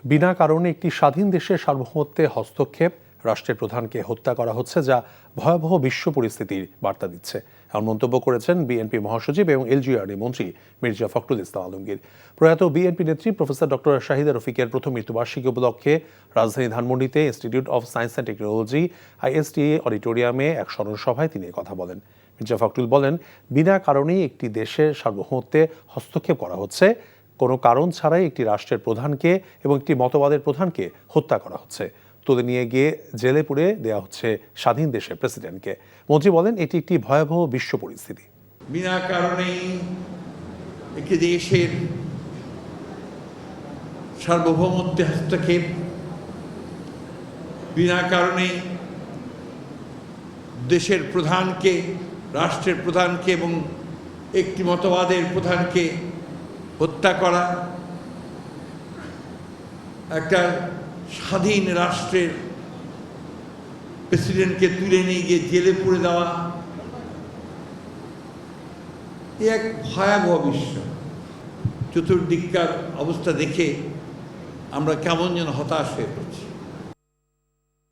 বিনা কারণে একটি স্বাধীন দেশের সার্বভৌমত্বে হস্তক্ষেপ, রাষ্ট্রের প্রধানকে হত্যা করা হচ্ছে, যা ভয়াবহ বিশ্ব পরিস্থিতির বার্তা দিচ্ছে, এমন মন্তব্য করেছেন বিএনপি মহাসচিব এবং এলজিআরডি মন্ত্রী মির্জা ফখরুল ইসলাম আলমগীর। প্রয়াত বিএনপি নেত্রী প্রফেসর ডক্টর শাহিদা রফিকের প্রথম মৃত্যুবার্ষিকী উপলক্ষে রাজধানী ধানমন্ডিতে institute of science and technology ISTA অডিটোরিয়ামে এক স্মরণ সভায় তিনি কথা বলেন। মির্জা ফখরুল বলেন, বিনা কারণেই একটি দেশের সার্বভৌমত্বে হস্তক্ষেপ করা হচ্ছে, কোনো কারণ ছাড়াই একটি রাষ্ট্রের প্রধানকে এবং একটি মতবাদের প্রধানকে হত্যা করা হচ্ছে, তুলে নিয়ে গিয়ে জেলে পুরে দেওয়া হচ্ছে স্বাধীন দেশের প্রেসিডেন্টকে। মন্ত্রী বলেন, এটি একটি ভয়াবহ বিশ্ব পরিস্থিতি। বিনা কারণেই একটি দেশের সার্বভৌমত্বে হস্তক্ষেপ, বিনা কারণে দেশের প্রধানকে, রাষ্ট্রের প্রধানকে এবং একটি মতবাদের প্রধানকে হত্যা করা, একটা স্বাধীন রাষ্ট্রের প্রেসিডেন্টকে তুলে নিয়ে গিয়ে জেলে পুরে দেওয়া, এক ভয়াবহ বিশ্ব। চতুর্দিককার অবস্থা দেখে আমরা কেমন যেন হতাশ হয়ে পড়ছি।